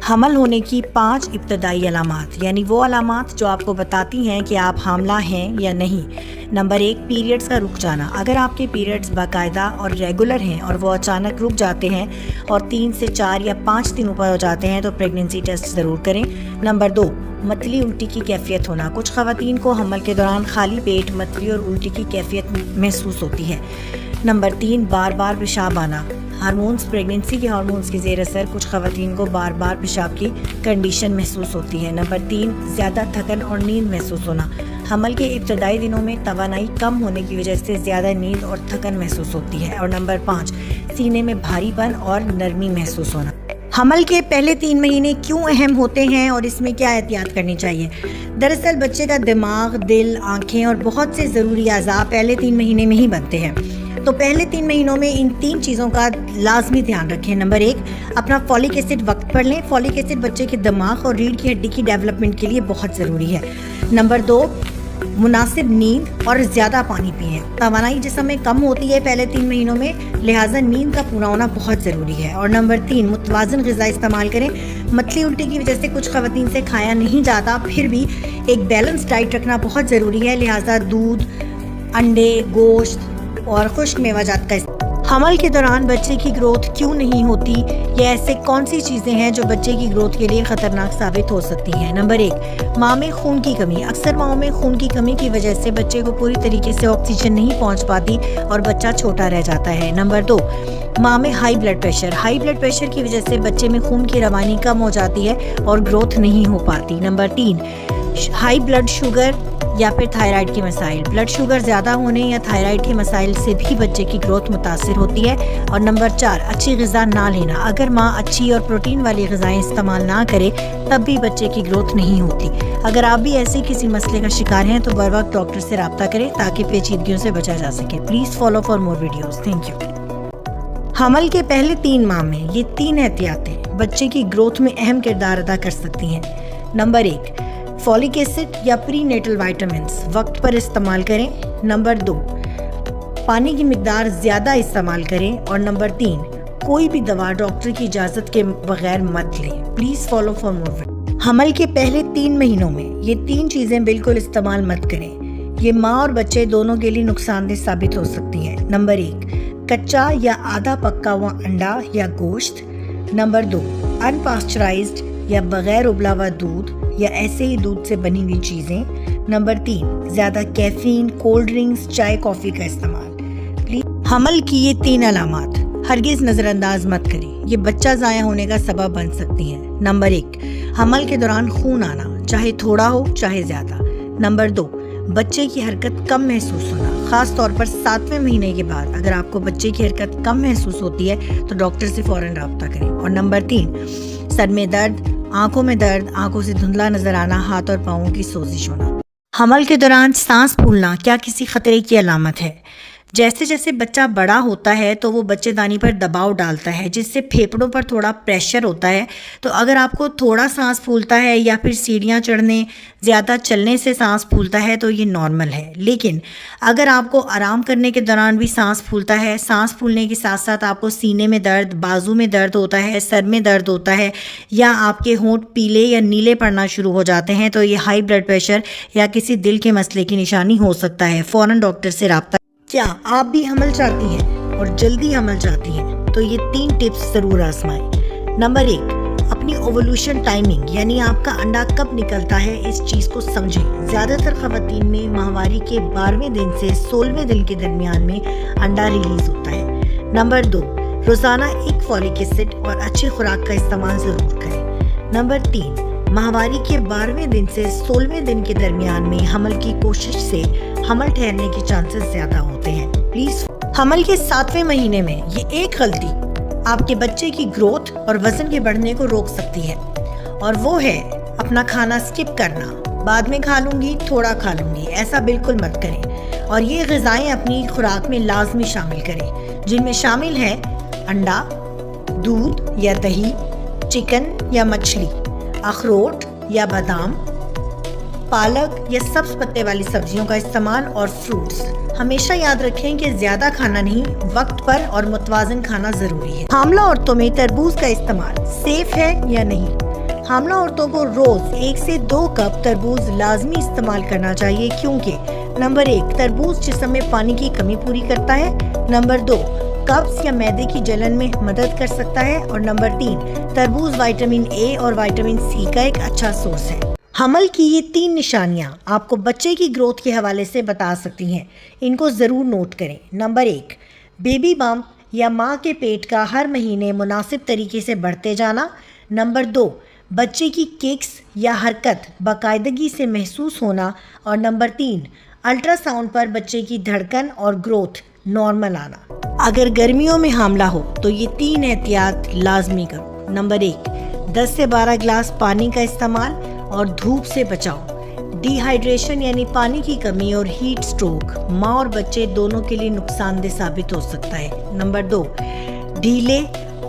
حمل ہونے کی 5 ابتدائی علامات، یعنی وہ علامات جو آپ کو بتاتی ہیں کہ آپ حاملہ ہیں یا نہیں۔ نمبر 1، پیریڈز کا رک جانا۔ اگر آپ کے پیریڈز باقاعدہ اور ریگولر ہیں اور وہ اچانک رک جاتے ہیں اور 3 سے 4 یا 5 دن اوپر ہو جاتے ہیں تو پریگننسی ٹیسٹ ضرور کریں۔ نمبر 2، متلی الٹی کی کیفیت ہونا۔ کچھ خواتین کو حمل کے دوران خالی پیٹ متلی اور الٹی کی کیفیت محسوس ہوتی ہے۔ نمبر 3، بار بار پیشاب آنا۔ ہارمونز، پریگننسی کے ہارمونز کی زیر اثر کچھ خواتین کو بار بار پیشاب کی کنڈیشن محسوس ہوتی ہے۔ نمبر 3، زیادہ تھکن اور نیند محسوس ہونا۔ حمل کے ابتدائی دنوں میں توانائی کم ہونے کی وجہ سے زیادہ نیند اور تھکن محسوس ہوتی ہے۔ اور نمبر 5، سینے میں بھاری پن اور نرمی محسوس ہونا۔ حمل کے پہلے 3 مہینے کیوں اہم ہوتے ہیں اور اس میں کیا احتیاط کرنی چاہیے؟ دراصل بچے کا دماغ، دل، آنکھیں اور بہت سے ضروری اعضاء پہلے 3 مہینے میں ہی بنتے ہیں، تو پہلے 3 مہینوں میں ان 3 چیزوں کا لازمی دھیان رکھیں۔ نمبر 1، اپنا فولک ایسڈ وقت پر لیں۔ فولک ایسڈ بچے کے دماغ اور ریڑھ کی ہڈی کی ڈیولپمنٹ کے لیے بہت ضروری ہے۔ نمبر 2، مناسب نیند اور زیادہ پانی پئیں۔ توانائی جسم میں کم ہوتی ہے پہلے 3 مہینوں میں، لہٰذا نیند کا پورا ہونا بہت ضروری ہے۔ اور نمبر 3، متوازن غذا استعمال کریں۔ متلی الٹی کی وجہ سے کچھ خواتین سے کھایا نہیں جاتا، پھر بھی ایک بیلنس ڈائٹ رکھنا بہت ضروری ہے، لہٰذا دودھ، انڈے، گوشت اور خشک میوہ جات کا حمل کے دوران بچے کی گروتھ کیوں نہیں ہوتی، یا ایسے کون سی چیزیں ہیں جو بچے کی گروتھ کے لیے خطرناک ثابت ہو سکتی ہیں؟ نمبر 1، ماں میں خون کی کمی۔ اکثر ماؤں میں خون کی کمی کی وجہ سے بچے کو پوری طریقے سے آکسیجن نہیں پہنچ پاتی اور بچہ چھوٹا رہ جاتا ہے۔ نمبر 2، ماں میں high blood pressure. High blood pressure کی وجہ سے بچے میں خون کی روانی کم ہو جاتی ہے اور گروتھ نہیں ہو پاتی۔ نمبر 3، ہائی بلڈ شوگر یا پھر تھائرائیڈ کے مسائل۔ بلڈ شوگر زیادہ ہونے یا تھائرائیڈ کے مسائل سے بھی بچے کی گروتھ متاثر ہوتی ہے۔ اور نمبر 4، اچھی غذا نہ لینا۔ اگر ماں اچھی اور پروٹین والی غذائیں استعمال نہ کرے تب بھی بچے کی گروتھ نہیں ہوتی۔ اگر آپ بھی ایسے کسی مسئلے کا شکار ہیں تو بر وقت ڈاکٹر سے رابطہ کریں تاکہ پیچیدگیوں سے بچا جا سکے۔ Please follow for more videos. Thank you. حمل کے پہلے 3 ماہ میں یہ 3 احتیاطیں بچے کی گروتھ میں اہم کردار ادا کر سکتی ہیں۔ نمبر 1، فولک ایسڈ یا پری نیٹل وائٹامنس وقت پر استعمال کریں۔ نمبر 2، پانی کی مقدار زیادہ استعمال کریں۔ اور نمبر 3، کوئی بھی دوا ڈاکٹر کی اجازت کے بغیر مت لیں۔ پلیز فالو فار مور۔ حمل کے پہلے 3 مہینوں میں یہ 3 چیزیں بالکل استعمال مت کریں، یہ ماں اور بچے دونوں کے لیے نقصان دہ ثابت ہو سکتی ہیں۔ نمبر 1، کچا یا آدھا پکا ہوا انڈا یا گوشت۔ نمبر 2، انپاسچرائزڈ یا بغیر ابلا ہوا دودھ یا ایسے ہی دودھ سے بنی ہوئی چیزیں۔ نمبر 3، زیادہ کیفین، کولڈ ڈرنکس، چائے، کافی کا استعمال۔ حمل کی یہ 3 علامات ہرگز نظر انداز مت کریں، یہ بچہ ضائع ہونے کا سبب بن سکتی ہیں۔ نمبر 1، حمل کے دوران خون آنا، چاہے تھوڑا ہو چاہے زیادہ۔ نمبر 2، بچے کی حرکت کم محسوس ہونا، خاص طور پر 7ویں مہینے کے بعد۔ اگر آپ کو بچے کی حرکت کم محسوس ہوتی ہے تو ڈاکٹر سے فوراً رابطہ کریں۔ اور نمبر 3، سر میں درد، آنکھوں میں درد، آنکھوں سے دھندلا نظر آنا، ہاتھ اور پاؤں کی سوزش ہونا۔ حمل کے دوران سانس پھولنا کیا کسی خطرے کی علامت ہے؟ جیسے جیسے بچہ بڑا ہوتا ہے تو وہ بچے دانی پر دباؤ ڈالتا ہے، جس سے پھیپھڑوں پر تھوڑا پریشر ہوتا ہے، تو اگر آپ کو تھوڑا سانس پھولتا ہے یا پھر سیڑھیاں چڑھنے، زیادہ چلنے سے سانس پھولتا ہے تو یہ نارمل ہے۔ لیکن اگر آپ کو آرام کرنے کے دوران بھی سانس پھولتا ہے، سانس پھولنے کے ساتھ ساتھ آپ کو سینے میں درد، بازو میں درد ہوتا ہے، سر میں درد ہوتا ہے، یا آپ کے ہونٹ پیلے یا نیلے پڑنا شروع ہو جاتے ہیں، تو یہ ہائی بلڈ پریشر یا کسی دل کے مسئلے کی نشانی ہو سکتا ہے۔ فوراً ڈاکٹر سے رابطہ۔ کیا آپ بھی حمل چاہتی ہیں اور جلدی حمل چاہتی ہیں تو یہ 3 ٹپس ضرور آزمائیں۔ نمبر 1، اپنی اوولوشن ٹائمنگ، یعنی آپ کا انڈا کب نکلتا ہے، اس چیز کو سمجھیں۔ زیادہ تر خواتین میں ماہواری کے 12ویں دن سے 16ویں دن کے درمیان میں انڈا ریلیز ہوتا ہے۔ نمبر 2، روزانہ ایک فولک ایسڈ اور اچھی خوراک کا استعمال ضرور کریں۔ نمبر 3، ماہواری کے 12ویں دن سے 16ویں دن کے درمیان میں حمل کی کوشش سے حمل ٹھہرنے کے چانسز زیادہ ہوتے ہیں۔ پلیز حمل کے 7ویں مہینے میں یہ ایک غلطی آپ کے بچے کی گروتھ اور وزن کے بڑھنے کو روک سکتی ہے، اور وہ ہے اپنا کھانا سکپ کرنا، بعد میں کھا لوں گی، تھوڑا کھا لوں گی، ایسا بالکل مت کریں۔ اور یہ غذائیں اپنی خوراک میں لازمی شامل کریں، جن میں شامل ہے انڈا، دودھ یا دہی، چکن یا مچھلی، اخروٹ یا بادام، پالک یا سبز پتے والی سبزیوں کا استعمال، اور فروٹس۔ ہمیشہ یاد رکھیں کہ زیادہ کھانا نہیں، وقت پر اور متوازن کھانا ضروری ہے۔ حاملہ عورتوں میں تربوز کا استعمال سیف ہے یا نہیں؟ حاملہ عورتوں کو روز 1 سے 2 کپ تربوز لازمی استعمال کرنا چاہیے کیونکہ نمبر 1 تربوز جسم میں پانی کی کمی پوری کرتا ہے، نمبر 2 قبض یا معدے کی جلن میں مدد کر سکتا ہے، اور نمبر 3 تربوز وٹامن اے اور وٹامن سی کا ایک اچھا سورس ہے۔ حمل کی یہ 3 نشانیاں آپ کو بچے کی گروتھ کے حوالے سے بتا سکتی ہیں، ان کو ضرور نوٹ کریں۔ نمبر 1 بیبی بمپ یا ماں کے پیٹ کا ہر مہینے مناسب طریقے سے بڑھتے جانا، نمبر 2 بچے کی ککس یا حرکت باقاعدگی سے محسوس ہونا، اور نمبر 3 الٹرا ساؤنڈ پر بچے کی دھڑکن اور گروتھ نارمل آنا۔ اگر گرمیوں میں حاملہ ہو تو یہ 3 احتیاط لازمی کرو۔ نمبر 1 10 سے 12 گلاس پانی کا استعمال اور دھوپ سے بچاؤ۔ ڈی ہائیڈریشن یعنی پانی کی کمی اور ہیٹ سٹروک ماں اور بچے دونوں کے لیے نقصان دہ ثابت ہو سکتا ہے۔ نمبر 2 ڈھیلے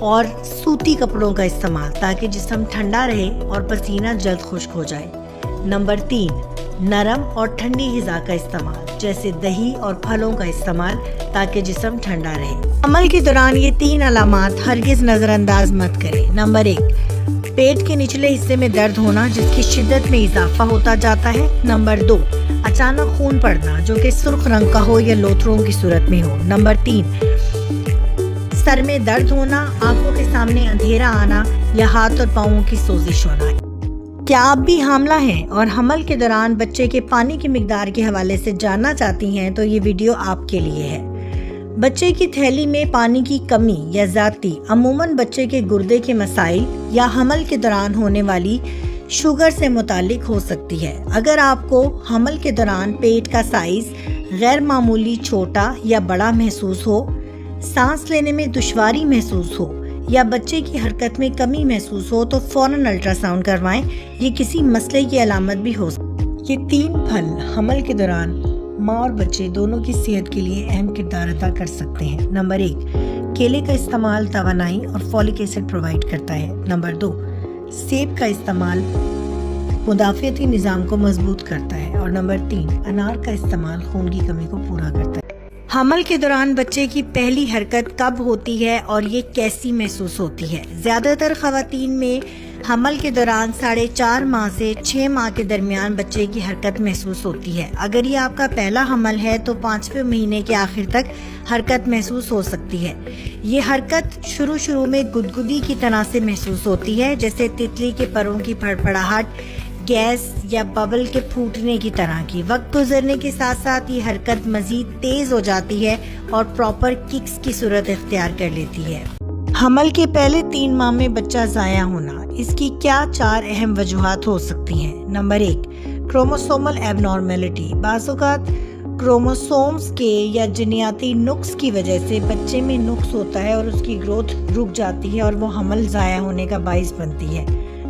اور سوتی کپڑوں کا استعمال تاکہ جسم ٹھنڈا رہے اور پسینہ جلد خشک ہو جائے۔ نمبر 3 نرم اور ٹھنڈی غذا کا استعمال جیسے دہی اور پھلوں کا استعمال تاکہ جسم ٹھنڈا رہے۔ حمل کے دوران یہ 3 علامات ہرگز نظر انداز مت کریں۔ نمبر 1 پیٹ کے نچلے حصے میں درد ہونا جس کی شدت میں اضافہ ہوتا جاتا ہے۔ نمبر 2 اچانک خون پڑنا جو کہ سرخ رنگ کا ہو یا لوتھڑوں کی صورت میں ہو۔ نمبر 3 سر میں درد ہونا، آنکھوں کے سامنے اندھیرا آنا یا ہاتھ اور پاؤں کی سوزش ہونا۔ کیا آپ بھی حاملہ ہیں اور حمل کے دوران بچے کے پانی کی مقدار کے حوالے سے جاننا چاہتی ہیں تو یہ ویڈیو آپ کے لیے ہے۔ بچے کی تھیلی میں پانی کی کمی یا زیادتی عموماً بچے کے گردے کے مسائل یا حمل کے دوران ہونے والی شوگر سے متعلق ہو سکتی ہے۔ اگر آپ کو حمل کے دوران پیٹ کا سائز غیر معمولی چھوٹا یا بڑا محسوس ہو، سانس لینے میں دشواری محسوس ہو یا بچے کی حرکت میں کمی محسوس ہو تو فوراً الٹرا ساؤنڈ کروائیں، یہ کسی مسئلے کی علامت بھی ہو سکتی ہے۔ یہ 3 پھل حمل کے دوران ماں اور بچے دونوں کی صحت کے لیے اہم کردار ادا کر سکتے ہیں۔ نمبر 1 کیلے کا استعمال توانائی اور فولک ایسڈ پرووائڈ کرتا ہے۔ نمبر 2 سیب کا استعمال مدافعتی نظام کو مضبوط کرتا ہے، اور نمبر 3 انار کا استعمال خون کی کمی کو پورا کرتا ہے۔ حمل کے دوران بچے کی پہلی حرکت کب ہوتی ہے اور یہ کیسی محسوس ہوتی ہے؟ زیادہ تر خواتین میں حمل کے دوران 4.5 ماہ سے 6 ماہ کے درمیان بچے کی حرکت محسوس ہوتی ہے۔ اگر یہ آپ کا پہلا حمل ہے تو 5ویں مہینے کے آخر تک حرکت محسوس ہو سکتی ہے۔ یہ حرکت شروع میں گدگدی کی طرح سے محسوس ہوتی ہے، جیسے تتلی کے پروں کی پھڑپھڑاہٹ، گیس یا ببل کے پھوٹنے کی طرح کی۔ وقت گزرنے کے ساتھ ساتھ یہ حرکت مزید تیز ہو جاتی ہے اور پراپر ککس کی صورت اختیار کر لیتی ہے۔ حمل کے پہلے 3 ماہ میں بچہ ضائع ہونا، اس کی کیا 4 اہم وجوہات ہو سکتی ہیں؟ نمبر 1 کروموسومل ایب نارمیلٹی، بعض اوقات کروموسومز کے یا جینیاتی نقص کی وجہ سے بچے میں نقص ہوتا ہے اور اس کی گروتھ رک جاتی ہے اور وہ حمل ضائع ہونے کا باعث بنتی ہے۔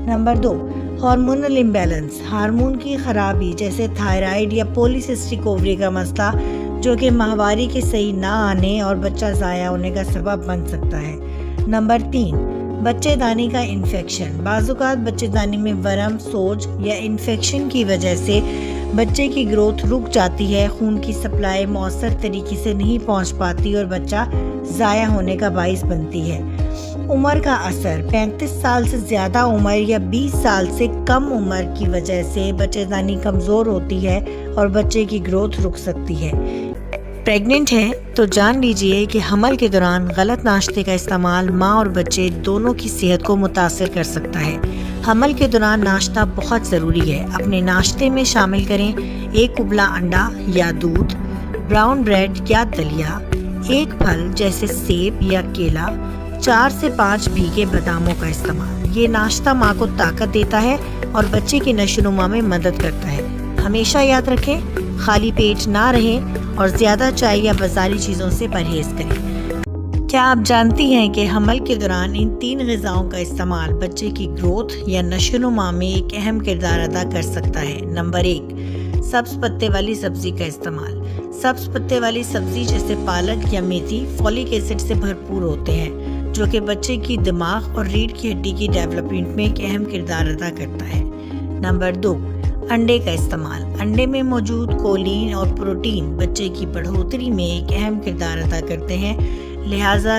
نمبر 2 ہارمونل امبیلنس، ہارمون کی خرابی جیسے تھائرائیڈ یا پولیسسٹک اووری کا مسئلہ جو کہ ماہواری کے صحیح نہ آنے اور بچہ ضائع ہونے کا سبب بن سکتا ہے۔ نمبر 3 بچے دانی کا انفیکشن، بعض اوقات بچے دانی میں ورم، سوج یا انفیکشن کی وجہ سے بچے کی گروتھ رک جاتی ہے، خون کی سپلائی مؤثر طریقے سے نہیں پہنچ پاتی اور بچہ ضائع ہونے کا باعث بنتی ہے۔ عمر کا اثر، 35 سال سے زیادہ عمر یا 20 سال سے کم عمر کی وجہ سے بچے دانی کمزور ہوتی ہے اور بچے کی گروتھ رک سکتی ہے۔ پریگننٹ ہیں تو جان لیجئے کہ حمل کے دوران غلط ناشتے کا استعمال ماں اور بچے دونوں کی صحت کو متاثر کر سکتا ہے۔ حمل کے دوران ناشتہ بہت ضروری ہے۔ اپنے ناشتے میں شامل کریں 1 ابلا انڈا یا دودھ، براؤن بریڈ یا دلیا، 1 پھل جیسے سیب یا کیلا، 4 سے 5 بھیگے باداموں کا استعمال۔ یہ ناشتہ ماں کو طاقت دیتا ہے اور بچے کی نشو و نما میں مدد کرتا ہے۔ ہمیشہ یاد رکھیں خالی پیٹ نہ رہیں اور زیادہ چائے یا بازاری چیزوں سے پرہیز کریں۔ کیا آپ جانتی ہیں کہ حمل کے دوران ان 3 غذاؤں کا استعمال بچے کی گروتھ یا نشو و نما میں ایک اہم کردار ادا کر سکتا ہے؟ نمبر 1 سبز پتے والی سبزی کا استعمال۔ سبز پتے والی سبزی جیسے پالک یا میتھی فولک ایسڈ سے بھرپور ہوتے ہیں جو کہ بچے کی دماغ اور ریڑھ کی ہڈی کی ڈیولپمنٹ میں ایک اہم کردار ادا کرتا ہے۔ نمبر 2 انڈے کا استعمال۔ انڈے میں موجود کولین اور پروٹین بچے کی بڑھوتری میں ایک اہم کردار ادا کرتے ہیں، لہٰذا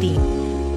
3,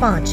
5,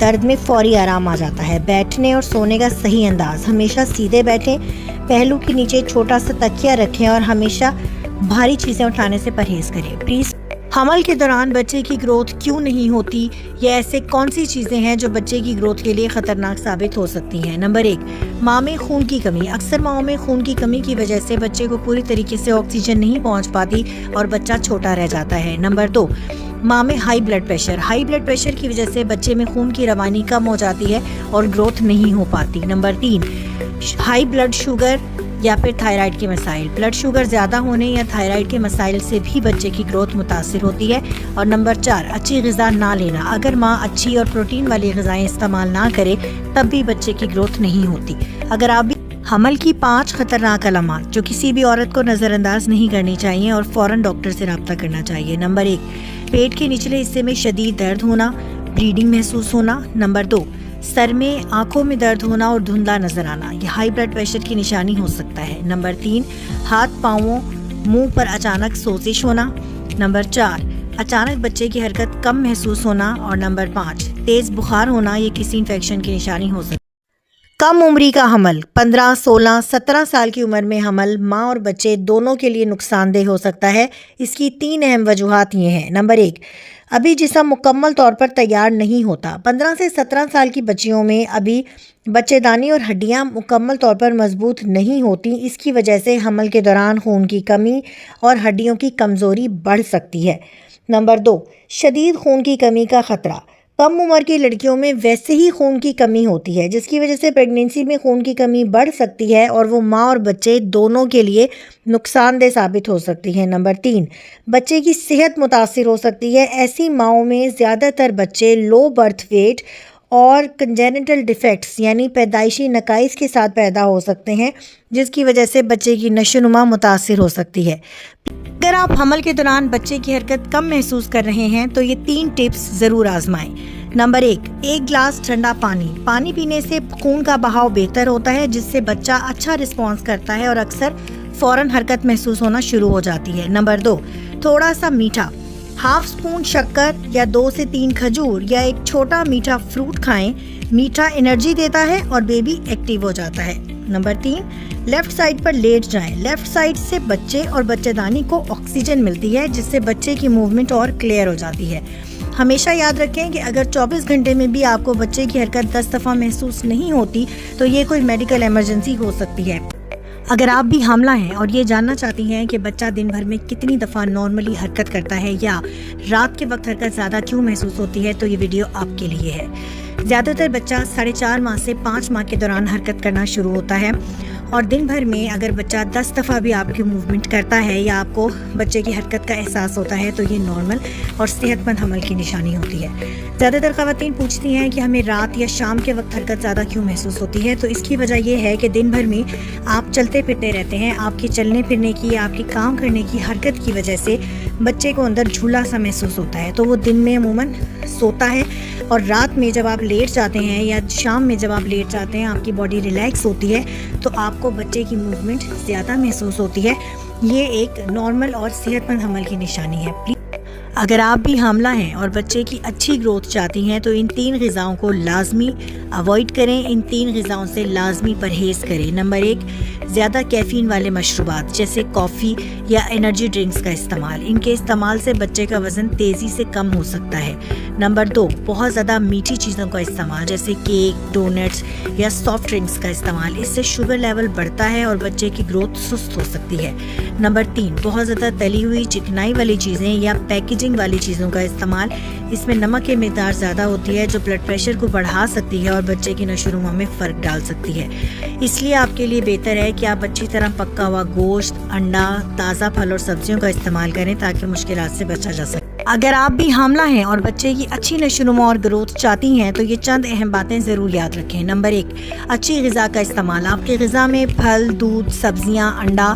درد میں فوری آرام آ جاتا ہے۔ بیٹھنے اور سونے کا صحیح انداز، ہمیشہ سیدھے بیٹھیں، پہلو کے نیچے چھوٹا سا تکیہ رکھیں اور ہمیشہ بھاری چیزیں اٹھانے سے پرہیز کریں۔ پلیز حمل کے دوران بچے کی گروتھ کیوں نہیں ہوتی؟ یہ ایسے کون سی چیزیں ہیں جو بچے کی گروتھ کے لیے خطرناک ثابت ہو سکتی ہیں؟ نمبر 1، ماں میں خون کی کمی۔ اکثر ماؤں میں خون کی کمی کی وجہ سے بچے کو پوری طریقے سے آکسیجن نہیں پہنچ پاتی اور بچہ چھوٹا رہ جاتا ہے۔ نمبر 2، ماں میں high blood pressure. High blood pressure کی وجہ سے بچے میں خون کی روانی کم ہو جاتی ہے اور گروتھ نہیں ہو پاتی۔ نمبر 3، ہائی بلڈ شوگر یا پھر تھائرائیڈ کے مسائل۔ بلڈ شوگر زیادہ ہونے یا تھائرائیڈ کے مسائل سے بھی بچے کی گروتھ متاثر ہوتی ہے۔ اور نمبر 4، اچھی غذا نہ لینا۔ اگر ماں اچھی اور پروٹین والی غذائیں استعمال نہ کرے تب بھی بچے کی گروتھ نہیں ہوتی۔ اگر آپ بھی حمل کی 5 خطرناک علامات جو کسی بھی عورت کو نظر انداز نہیں کرنی چاہیے اور فوراً ڈاکٹر سے رابطہ کرنا چاہیے۔ نمبر 1، پیٹ کے نچلے حصے میں شدید درد ہونا، بلیڈنگ محسوس ہونا۔ نمبر 2، سر میں آنکھوں میں درد ہونا اور دھندلا نظر آنا، یہ ہائی بلڈ پریشر کی نشانی ہو سکتا ہے۔ نمبر 3، ہاتھ پاؤں منہ پر اچانک سوزش ہونا۔ نمبر 4، اچانک بچے کی حرکت کم محسوس ہونا۔ اور نمبر 5، تیز بخار ہونا، یہ کسی انفیکشن کی نشانی ہو سکتی ہے۔ کم عمری کا حمل، 15، 16، 17 سال کی عمر میں حمل ماں اور بچے دونوں کے لیے نقصان دہ ہو سکتا ہے۔ اس کی 3 اہم وجوہات یہ ہیں۔ نمبر 1، ابھی جسم مکمل طور پر تیار نہیں ہوتا۔ 15 سے 17 سال کی بچیوں میں ابھی بچے دانی اور ہڈیاں مکمل طور پر مضبوط نہیں ہوتی۔ اس کی وجہ سے حمل کے دوران خون کی کمی اور ہڈیوں کی کمزوری بڑھ سکتی ہے۔ نمبر 2، شدید خون کی کمی کا خطرہ۔ کم عمر کی لڑکیوں میں ویسے ہی خون کی کمی ہوتی ہے جس کی وجہ سے پریگنینسی میں خون کی کمی بڑھ سکتی ہے اور وہ ماں اور بچے دونوں کے لیے نقصان دہ ثابت ہو سکتی ہے۔ نمبر 3، بچے کی صحت متاثر ہو سکتی ہے۔ ایسی ماؤں میں زیادہ تر بچے لو برتھ ویٹ اور کنجینیٹل ڈیفیکٹس یعنی پیدائشی نقائص کے ساتھ پیدا ہو سکتے ہیں جس کی وجہ سے بچے کی نشو و نما متاثر ہو سکتی ہے۔ اگر آپ حمل کے دوران بچے کی حرکت کم محسوس کر رہے ہیں تو یہ 3 ٹپس ضرور آزمائیں۔ نمبر 1، 1 گلاس ٹھنڈا پانی۔ پانی پینے سے خون کا بہاؤ بہتر ہوتا ہے جس سے بچہ اچھا رسپانس کرتا ہے اور اکثر فوراً حرکت محسوس ہونا شروع ہو جاتی ہے۔ نمبر 2، تھوڑا سا میٹھا، ½ اسپون شکر یا 2 سے 3 کھجور یا ایک چھوٹا میٹھا فروٹ کھائیں۔ میٹھا انرجی دیتا ہے اور بیبی ایکٹیو ہو جاتا ہے۔ نمبر 3، لیفٹ سائڈ پر لیٹ جائیں۔ لیفٹ سائڈ سے بچے اور بچہ دانی کو آکسیجن ملتی ہے جس سے بچے کی موومنٹ اور کلیئر ہو جاتی ہے۔ ہمیشہ یاد رکھیں کہ اگر 24 گھنٹے میں بھی آپ کو بچے کی حرکت 10 دفعہ محسوس نہیں ہوتی تو یہ کوئی میڈیکل ایمرجنسی ہو سکتی ہے۔ اگر آپ بھی حاملہ ہیں اور یہ جاننا چاہتی ہیں کہ بچہ دن بھر میں کتنی دفعہ نارملی حرکت کرتا ہے یا رات کے وقت حرکت زیادہ کیوں محسوس ہوتی ہے تو یہ ویڈیو آپ کے لیے ہے۔ زیادہ تر بچہ 4.5 ماہ سے 5 ماہ کے دوران حرکت کرنا شروع ہوتا ہے اور دن بھر میں اگر بچہ 10 دفعہ بھی آپ کی موومنٹ کرتا ہے یا آپ کو بچے کی حرکت کا احساس ہوتا ہے تو یہ نارمل اور صحت مند حمل کی نشانی ہوتی ہے۔ زیادہ تر خواتین پوچھتی ہیں کہ ہمیں رات یا شام کے وقت حرکت زیادہ کیوں محسوس ہوتی ہے تو اس کی وجہ یہ ہے کہ دن بھر میں آپ چلتے پھرتے رہتے ہیں، آپ کے چلنے پھرنے کی، آپ کے کام کرنے کی حرکت کی وجہ سے بچے کو اندر جھولا سا محسوس ہوتا ہے تو وہ دن میں عموماً سوتا ہے اور رات میں جب آپ لیٹ جاتے ہیں یا شام میں جب آپ لیٹ جاتے ہیں آپ کی باڈی ریلیکس ہوتی ہے تو آپ کو بچے کی موومنٹ زیادہ محسوس ہوتی ہے۔ یہ ایک نارمل اور صحت مند حمل کی نشانی ہے۔ اگر آپ بھی حاملہ ہیں اور بچے کی اچھی گروتھ چاہتی ہیں تو ان 3 غذاؤں کو لازمی اوائڈ کریں، ان 3 غذاؤں سے لازمی پرہیز کریں۔ نمبر 1، زیادہ کیفین والے مشروبات جیسے کافی یا انرجی ڈرنکس کا استعمال، ان کے استعمال سے بچے کا وزن تیزی سے کم ہو سکتا ہے۔ نمبر 2، بہت زیادہ میٹھی چیزوں کا استعمال جیسے کیک، ڈونٹس یا سافٹ ڈرنکس کا استعمال، اس سے شوگر لیول بڑھتا ہے اور بچے کی گروتھ سست ہو سکتی ہے۔ نمبر 3، بہت زیادہ تلی ہوئی چکنائی والی چیزیں یا پیکیجنگ والی چیزوں کا استعمال، اس میں نمک کی مقدار زیادہ ہوتی ہے جو بلڈ پریشر کو بڑھا سکتی ہے اور بچے کی نشو و نما میں فرق ڈال سکتی ہے۔ اس لیے آپ کے لیے بہتر ہے کہ آپ اچھی طرح پکا ہوا گوشت، انڈا، تازہ پھل اور سبزیوں کا استعمال کریں تاکہ مشکلات سے بچا جا سکے۔ اگر آپ بھی حاملہ ہیں اور بچے کی اچھی نشو و نما اور گروتھ چاہتی ہیں تو یہ چند اہم باتیں ضرور یاد رکھیں۔ نمبر 1، اچھی غذا کا استعمال۔ آپ کی غذا میں پھل، دودھ، سبزیاں، انڈا،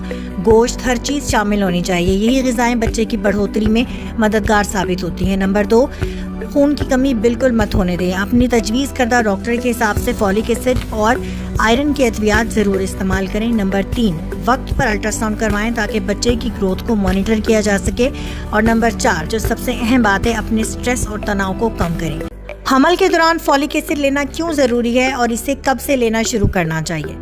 گوشت، ہر چیز شامل ہونی چاہیے۔ یہی غذائیں بچے کی بڑھوتری میں مددگار ثابت ہوتی ہیں۔ نمبر 2، خون کی کمی بالکل مت ہونے دیں۔ اپنی تجویز کردہ ڈاکٹر کے حساب سے فولک ایسڈ اور آئرن کے ادویات ضرور استعمال کریں۔ نمبر 3، وقت پر الٹرا ساؤنڈ کروائیں تاکہ بچے کی گروتھ کو مانیٹر کیا جا سکے۔ اور نمبر 4، جو سب سے اہم بات ہے، اپنے سٹریس اور تناؤ کو کم کریں۔ حمل کے دوران فولک ایسڈ لینا کیوں ضروری ہے اور اسے کب سے لینا شروع کرنا چاہیے؟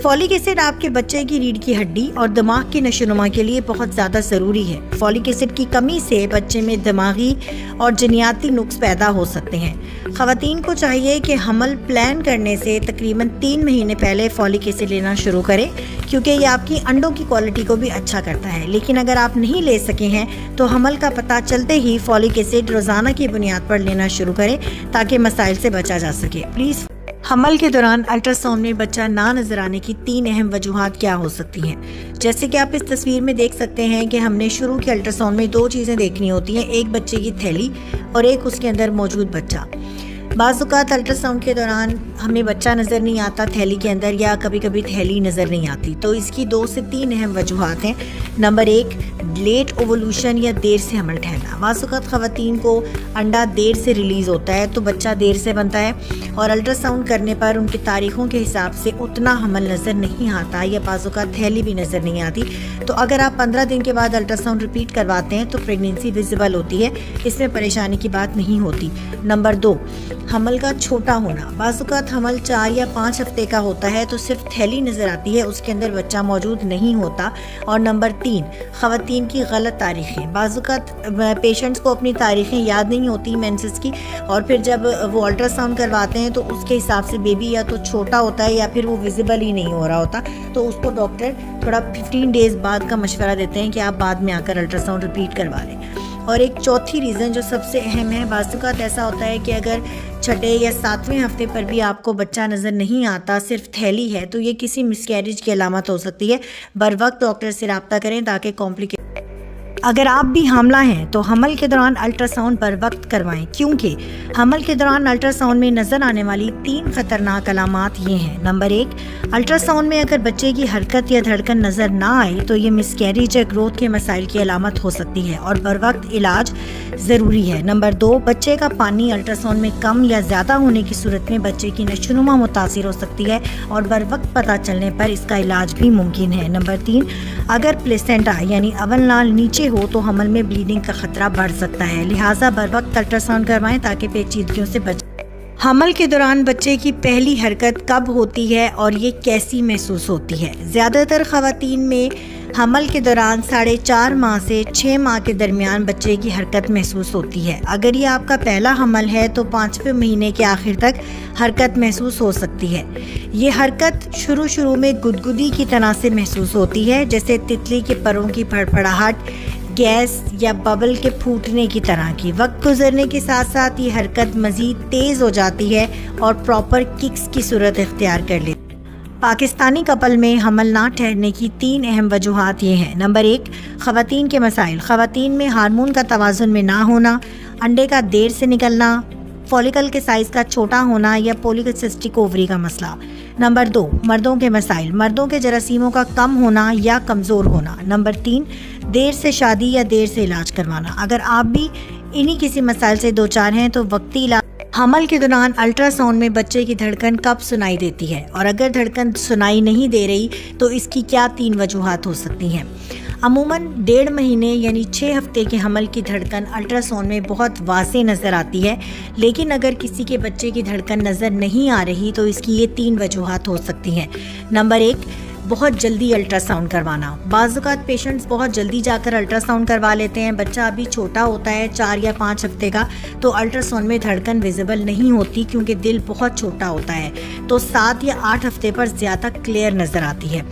فولک ایسڈ آپ کے بچے کی ریڑھ کی ہڈی اور دماغ کی نشو و نما کے لیے بہت زیادہ ضروری ہے۔ فولک ایسڈ کی کمی سے بچے میں دماغی اور جنیاتی نقص پیدا ہو سکتے ہیں۔ خواتین کو چاہیے کہ حمل پلان کرنے سے تقریباً 3 مہینے پہلے فولک ایسڈ لینا شروع کریں، کیونکہ یہ آپ کی انڈوں کی کوالٹی کو بھی اچھا کرتا ہے۔ لیکن اگر آپ نہیں لے سکے ہیں تو حمل کا پتہ چلتے ہی فولک ایسڈ روزانہ کی بنیاد پر لینا شروع کریں تاکہ مسائل سے بچا جا سکے۔ پلیز حمل کے دوران الٹرا ساؤنڈ میں بچہ نہ نظر آنے کی 3 اہم وجوہات کیا ہو سکتی ہیں؟ جیسے کہ آپ اس تصویر میں دیکھ سکتے ہیں کہ ہم نے شروع کے الٹرا ساؤنڈ میں 2 چیزیں دیکھنی ہوتی ہیں، ایک بچے کی تھیلی اور ایک اس کے اندر موجود بچہ۔ بعض اوقات الٹرا ساؤنڈ کے دوران ہمیں بچہ نظر نہیں آتا تھیلی کے اندر، یا کبھی کبھی تھیلی نظر نہیں آتی، تو اس کی 2 سے 3 اہم وجوہات ہیں۔ نمبر 1، لیٹ اوولوشن یا دیر سے حمل ٹھہرنا۔ بعض اوقات خواتین کو انڈا دیر سے ریلیز ہوتا ہے تو بچہ دیر سے بنتا ہے، اور الٹرا ساؤنڈ کرنے پر ان کی تاریخوں کے حساب سے اتنا حمل نظر نہیں آتا، یا بعض اوقات تھیلی بھی نظر نہیں آتی۔ تو اگر آپ 15 دن کے بعد الٹرا ساؤنڈ ریپیٹ کرواتے ہیں تو پریگنینسی ویزیبل ہوتی ہے، اس میں پریشانی کی بات نہیں ہوتی۔ نمبر 2، حمل کا چھوٹا ہونا۔ بعض اوقات حمل 4 یا 5 ہفتے کا ہوتا ہے تو صرف تھیلی نظر آتی ہے، اس کے اندر بچہ موجود نہیں ہوتا۔ اور نمبر 3، خواتین کی غلط تاریخیں۔ بعض اوقات پیشنٹس کو اپنی تاریخیں یاد نہیں ہوتی مینسز کی، اور پھر جب وہ الٹرا ساؤنڈ کرواتے ہیں تو اس کے حساب سے بیبی یا تو چھوٹا ہوتا ہے یا پھر وہ ویزیبل ہی نہیں ہو رہا ہوتا، تو اس کو ڈاکٹر تھوڑا 15 ڈیز بعد کا مشورہ دیتے ہیں کہ آپ بعد میں آ کر الٹرا ساؤنڈ ریپیٹ کروا لیں۔ اور ایک چوتھی ریزن جو سب سے اہم ہے، بعض اوقات ایسا ہوتا ہے کہ اگر 6 یا 7ویں ہفتے پر بھی آپ کو بچہ نظر نہیں آتا، صرف تھیلی ہے، تو یہ کسی مسکیریج کی علامت ہو سکتی ہے۔ بر وقت ڈاکٹر سے رابطہ کریں تاکہ اگر آپ بھی حاملہ ہیں تو حمل کے دوران الٹرا ساؤنڈ پر وقت کروائیں، کیونکہ حمل کے دوران الٹرا ساؤنڈ میں نظر آنے والی 3 خطرناک علامات یہ ہیں۔ نمبر 1، الٹرا ساؤنڈ میں اگر بچے کی حرکت یا دھڑکن نظر نہ آئے تو یہ مسکیریج یا گروتھ کے مسائل کی علامت ہو سکتی ہے اور بر وقت علاج ضروری ہے۔ نمبر 2، بچے کا پانی الٹرا ساؤنڈ میں کم یا زیادہ ہونے کی صورت میں بچے کی نشو و نما متاثر ہو سکتی ہے اور بر وقت پتہ چلنے پر اس کا علاج بھی ممکن ہے۔ نمبر 3، اگر پلیسینٹا یعنی اول نال نیچے ہو تو حمل میں بلیڈنگ کا خطرہ بڑھ سکتا ہے، لہٰذا بر وقت الٹرا ساؤنڈ کروائیں تاکہ پیچیدگیوں سے بچیں۔ حمل کے دوران بچے کی پہلی حرکت کب ہوتی ہے اور یہ کیسی محسوس ہوتی ہے؟ زیادہ تر خواتین میں حمل کے دوران 4.5 ماہ سے 6 ماہ کے درمیان بچے کی حرکت محسوس ہوتی ہے۔ اگر یہ آپ کا پہلا حمل ہے تو 5ویں مہینے کے آخر تک حرکت محسوس ہو سکتی ہے۔ یہ حرکت شروع میں گدگدی کی طرح سے محسوس ہوتی ہے، جیسے تتلی کے پروں کی پھڑپھڑاہٹ، گیس یا ببل کے پھوٹنے کی طرح کی۔ وقت گزرنے کے ساتھ ساتھ یہ حرکت مزید تیز ہو جاتی ہے اور پراپر ککس کی صورت اختیار کر لیتی ہے۔ پاکستانی کپل میں حمل نہ ٹھہرنے کی 3 اہم وجوہات یہ ہیں۔ نمبر 1، خواتین کے مسائل۔ خواتین میں ہارمون کا توازن میں نہ ہونا، انڈے کا دیر سے نکلنا، فولیکل کے سائز کا چھوٹا ہونا یا پولیسسٹک اووری کا مسئلہ۔ نمبر 2، مردوں کے مسائل۔ مردوں کے جراثیموں کا کم ہونا یا کمزور ہونا۔ نمبر 3، دیر سے شادی یا دیر سے علاج کروانا۔ اگر آپ بھی انہی کسی مسائل سے دوچار ہیں تو وقتی علاج۔ حمل کے دوران الٹرا ساؤنڈ میں بچے کی دھڑکن کب سنائی دیتی ہے، اور اگر دھڑکن سنائی نہیں دے رہی تو اس کی کیا 3 وجوہات ہو سکتی ہیں؟ عموماً 1.5 مہینے یعنی 6 ہفتے کے حمل کی دھڑکن الٹرا ساؤنڈ میں بہت واضح نظر آتی ہے، لیکن اگر کسی کے بچے کی دھڑکن نظر نہیں آ رہی تو اس کی یہ 3 وجوہات ہو سکتی ہیں۔ نمبر 1، بہت جلدی الٹرا ساؤنڈ کروانا۔ بعض اوقات پیشنٹس بہت جلدی جا کر الٹرا ساؤنڈ کروا لیتے ہیں، بچہ ابھی چھوٹا ہوتا ہے 4 یا 5 ہفتے کا، تو الٹرا ساؤنڈ میں دھڑکن ویزیبل نہیں ہوتی کیونکہ دل بہت چھوٹا ہوتا ہے، تو 7 یا 8 ہفتے پر زیادہ کلیئر نظر آتی ہے۔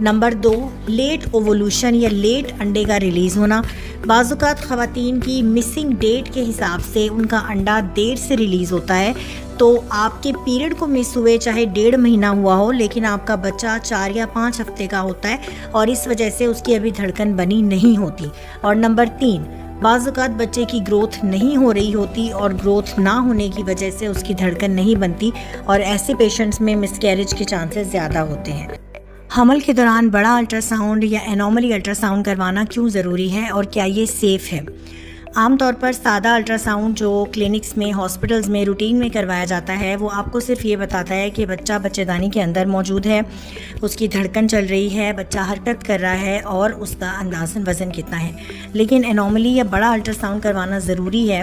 نمبر 2، لیٹ اوولوشن یا لیٹ انڈے کا ریلیز ہونا۔ بعض اوقات خواتین کی مسنگ ڈیٹ کے حساب سے ان کا انڈا دیر سے ریلیز ہوتا ہے، تو آپ کے پیریڈ کو مس ہوئے چاہے 1.5 مہینہ ہوا ہو لیکن آپ کا بچہ 4 یا 5 ہفتے کا ہوتا ہے اور اس وجہ سے اس کی ابھی دھڑکن بنی نہیں ہوتی۔ اور نمبر 3، بعض اوقات بچے کی گروتھ نہیں ہو رہی ہوتی اور گروتھ نہ ہونے کی وجہ سے اس کی دھڑکن نہیں بنتی، اور ایسے پیشنٹس میں مسکیریج کے چانسز زیادہ ہوتے ہیں۔ حمل کے دوران بڑا الٹرا ساؤنڈ یا انوملی الٹرا ساؤنڈ کروانا کیوں ضروری ہے اور کیا یہ سیف ہے؟ عام طور پر سادہ الٹرا ساؤنڈ جو کلینکس میں، ہاسپٹلز میں روٹین میں کروایا جاتا ہے وہ آپ کو صرف یہ بتاتا ہے کہ بچہ بچے دانی کے اندر موجود ہے، اس کی دھڑکن چل رہی ہے، بچہ حرکت کر رہا ہے اور اس کا اندازاً وزن کتنا ہے۔ لیکن انوملی یا بڑا الٹرا ساؤنڈ کروانا ضروری ہے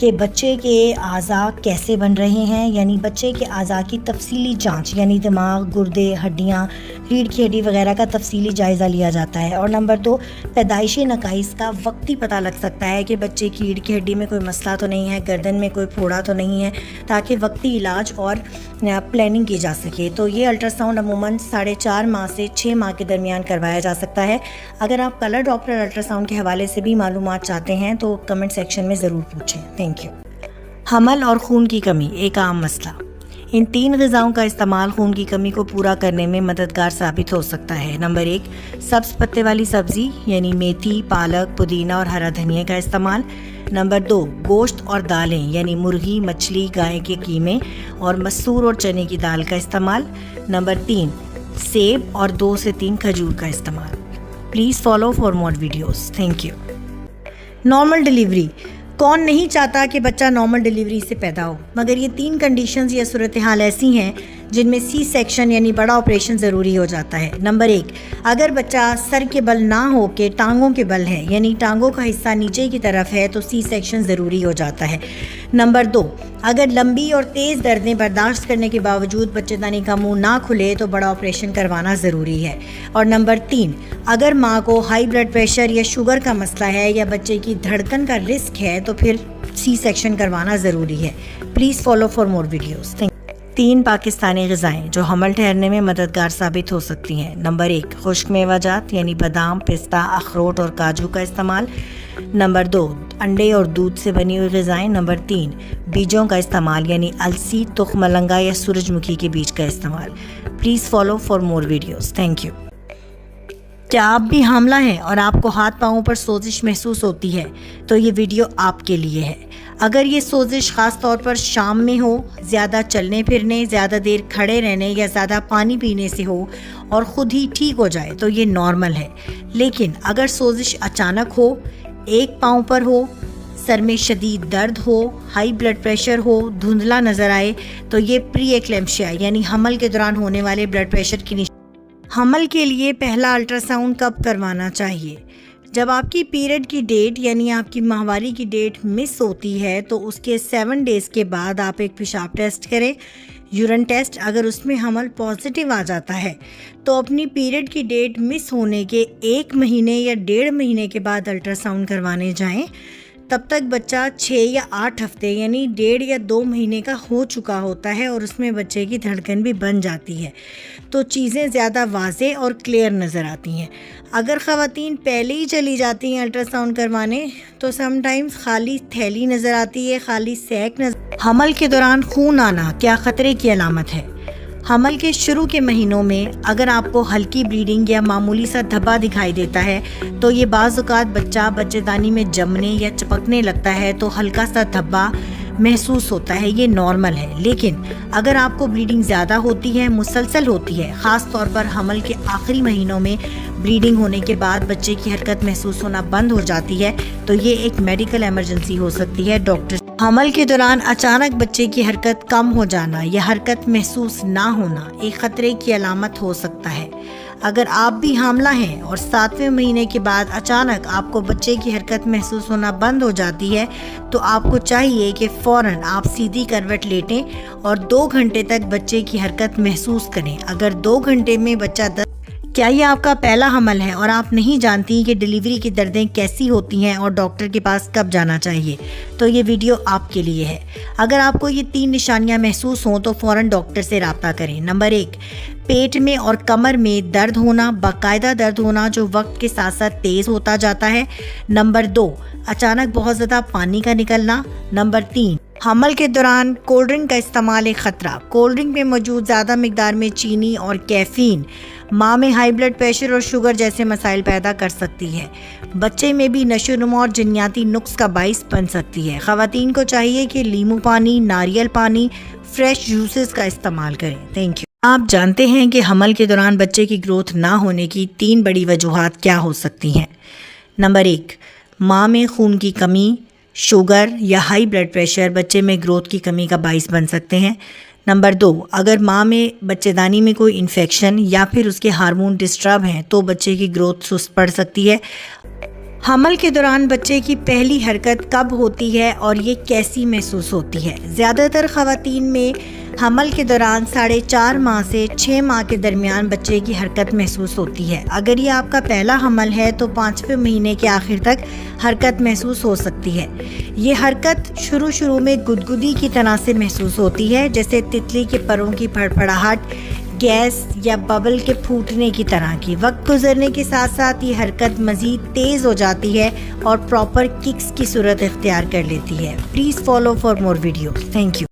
کہ بچے کے اعضاء کیسے بن رہے ہیں، یعنی بچے کے اعضاء کی تفصیلی جانچ، یعنی دماغ، گردے، ہڈیاں، ریڑھ کی ہڈی وغیرہ کا تفصیلی جائزہ لیا جاتا ہے۔ اور نمبر 2، پیدائشی نقائص کا وقتی پتہ لگ سکتا ہے کہ بچے کی ریڑھ کی ہڈی میں کوئی مسئلہ تو نہیں ہے، گردن میں کوئی پھوڑا تو نہیں ہے، تاکہ وقتی علاج اور پلاننگ کی جا سکے۔ تو یہ الٹراساؤنڈ عموماً 4.5 ماہ سے 6 ماہ کے درمیان کروایا جا سکتا ہے۔ اگر آپ کلر ڈاپلر الٹراساؤنڈ کے حوالے سے بھی معلومات چاہتے ہیں تو کمنٹ سیکشن میں ضرور پوچھیں۔ Thank you. حمل اور خون کی کمی ایک عام مسئلہ۔ ان 3 غذاؤں کا استعمال خون کی کمی کو پورا کرنے میں مددگار ثابت ہو سکتا ہے۔ نمبر 1، سبز پتے والی سبزی یعنی میتھی، پالک، پودینہ اور ہرا دھنیا کا استعمال۔ نمبر 2، گوشت اور دالیں یعنی مرغی، مچھلی، گائے کے قیمے اور مسور اور چنے کی دال کا استعمال۔ نمبر 3، سیب اور 2 سے 3 کھجور کا استعمال۔ Please follow for more videos. Thank you. Normal delivery. کون نہیں چاہتا کہ بچہ نارمل ڈیلیوری سے پیدا ہو، مگر یہ 3 کنڈیشنز یا صورتحال ایسی ہیں جن میں سی سیکشن یعنی بڑا آپریشن ضروری ہو جاتا ہے۔ نمبر 1، اگر بچہ سر کے بل نہ ہو کے ٹانگوں کے بل ہے، یعنی ٹانگوں کا حصہ نیچے کی طرف ہے، تو سی سیکشن ضروری ہو جاتا ہے۔ نمبر 2، اگر لمبی اور تیز دردیں برداشت کرنے کے باوجود بچے دانی کا منہ نہ کھلے تو بڑا آپریشن کروانا ضروری ہے۔ اور نمبر 3، اگر ماں کو ہائی بلڈ پریشر یا شوگر کا مسئلہ ہے یا بچے کی دھڑکن کا رسک ہے تو پھر سی سیکشن کروانا ضروری ہے۔ Please follow for more videos. 3 Pakistani غذائیں جو حمل ٹھہرنے میں مددگار ثابت ہو سکتی ہیں۔ نمبر 1، خشک میوہ جات یعنی بادام، پستہ، اخروٹ اور کاجو کا استعمال۔ نمبر 2، انڈے اور دودھ سے بنی ہوئی غذائیں۔ نمبر 3، بیجوں کا استعمال یعنی السی، تخم ملنگا یا سورج مکھی کے بیج کا استعمال۔ Please follow for more videos. Thank you. کیا آپ بھی حاملہ ہیں اور آپ کو ہاتھ پاؤں پر سوزش محسوس ہوتی ہے تو یہ ویڈیو آپ کے لیے ہے۔ اگر یہ سوزش خاص طور پر شام میں ہو، زیادہ چلنے پھرنے، زیادہ دیر کھڑے رہنے یا زیادہ پانی پینے سے ہو اور خود ہی ٹھیک ہو جائے تو یہ نارمل ہے، لیکن اگر سوزش اچانک ہو، ایک پاؤں پر ہو، سر میں شدید درد ہو، ہائی بلڈ پریشر ہو، دھندلا نظر آئے تو یہ پری ایکلیمشیا یعنی حمل کے دوران ہونے والے بلڈ پریشر کی حمل کے لیے پہلا الٹراساؤنڈ کب کروانا چاہیے؟ جب آپ کی پیریڈ کی ڈیٹ یعنی آپ کی ماہواری کی ڈیٹ مس ہوتی ہے تو اس کے 7 ڈیز کے بعد آپ ایک پیشاب ٹیسٹ کریں، یورین ٹیسٹ۔ اگر اس میں حمل پازیٹیو آ جاتا ہے تو اپنی پیریڈ کی ڈیٹ مس ہونے کے 1 مہینے یا 1.5 مہینے کے بعد الٹراساؤنڈ کروانے جائیں۔ تب تک بچہ 6 یا 8 ہفتے یعنی 1.5 یا 2 مہینے کا ہو چکا ہوتا ہے اور اس میں بچے کی دھڑکن بھی بن جاتی ہے، تو چیزیں زیادہ واضح اور کلیئر نظر آتی ہیں۔ اگر خواتین پہلے ہی چلی جاتی ہیں الٹراساؤنڈ کروانے تو سم ٹائمز خالی تھیلی نظر آتی ہے، خالی سیک نظر۔ حمل کے دوران خون آنا کیا خطرے کی علامت ہے؟ حمل کے شروع کے مہینوں میں اگر آپ کو ہلکی بلیڈنگ یا معمولی سا دھبا دکھائی دیتا ہے تو یہ بعض اوقات بچے دانی میں جمنے یا چپکنے لگتا ہے تو ہلکا سا دھبا محسوس ہوتا ہے، یہ نارمل ہے۔ لیکن اگر آپ کو بلیڈنگ زیادہ ہوتی ہے، مسلسل ہوتی ہے، خاص طور پر حمل کے آخری مہینوں میں بلیڈنگ ہونے کے بعد بچے کی حرکت محسوس ہونا بند ہو جاتی ہے تو یہ ایک میڈیکل ایمرجنسی ہو سکتی ہے۔ ڈاکٹر حمل کے دوران اچانک بچے کی حرکت کم ہو جانا یا حرکت محسوس نہ ہونا ایک خطرے کی علامت ہو سکتا ہے۔ اگر آپ بھی حاملہ ہیں اور 7ویں مہینے کے بعد اچانک آپ کو بچے کی حرکت محسوس ہونا بند ہو جاتی ہے تو آپ کو چاہیے کہ فوراً آپ سیدھی کروٹ لیٹیں اور 2 گھنٹے تک بچے کی حرکت محسوس کریں۔ اگر 2 گھنٹے میں بچہ کیا یہ آپ کا پہلا حمل ہے اور آپ نہیں جانتی کہ ڈیلیوری کی دردیں کیسی ہوتی ہیں اور ڈاکٹر کے پاس کب جانا چاہیے تو یہ ویڈیو آپ کے لیے ہے۔ اگر آپ کو یہ 3 نشانیاں محسوس ہوں تو فوراً ڈاکٹر سے رابطہ کریں۔ نمبر 1، پیٹ میں اور کمر میں درد ہونا، باقاعدہ درد ہونا جو وقت کے ساتھ ساتھ تیز ہوتا جاتا ہے۔ نمبر 2، اچانک بہت زیادہ پانی کا نکلنا۔ نمبر 3، حمل کے دوران کولڈ ڈرنک کا استعمال ایک خطرہ۔ کولڈ ڈرنک میں موجود زیادہ مقدار میں چینی اور کیفین ماں میں ہائی بلڈ پریشر اور شوگر جیسے مسائل پیدا کر سکتی ہے، بچے میں بھی نشو و نما اور جنیاتی نقص کا باعث بن سکتی ہے۔ خواتین کو چاہیے کہ لیمو پانی، ناریل پانی، فریش جوسز کا استعمال کریں۔ Thank you. آپ جانتے ہیں کہ حمل کے دوران بچے کی گروتھ نہ ہونے کی 3 بڑی وجوہات کیا ہو سکتی ہیں؟ نمبر 1، ماں میں خون کی کمی، شوگر یا ہائی بلڈ پریشر بچے میں گروتھ کی کمی کا باعث بن سکتے ہیں۔ نمبر 2، اگر ماں میں بچے دانی میں کوئی انفیکشن یا پھر اس کے ہارمون ڈسٹرب ہیں تو بچے کی گروتھ سست پڑ سکتی ہے۔ حمل کے دوران بچے کی پہلی حرکت کب ہوتی ہے اور یہ کیسی محسوس ہوتی ہے؟ زیادہ تر خواتین میں حمل کے دوران 4.5 ماہ سے 6 ماہ کے درمیان بچے کی حرکت محسوس ہوتی ہے۔ اگر یہ آپ کا پہلا حمل ہے تو 5ویں مہینے کے آخر تک حرکت محسوس ہو سکتی ہے۔ یہ حرکت شروع میں گدگدی کی طرح سے محسوس ہوتی ہے، جیسے تتلی کے پروں کی پھڑپھڑاہٹ، گیس یا ببل کے پھوٹنے کی طرح کی۔ وقت گزرنے کے ساتھ ساتھ یہ حرکت مزید تیز ہو جاتی ہے اور پراپر ککس کی صورت اختیار کر لیتی ہے۔ Please follow for more videos. Thank you.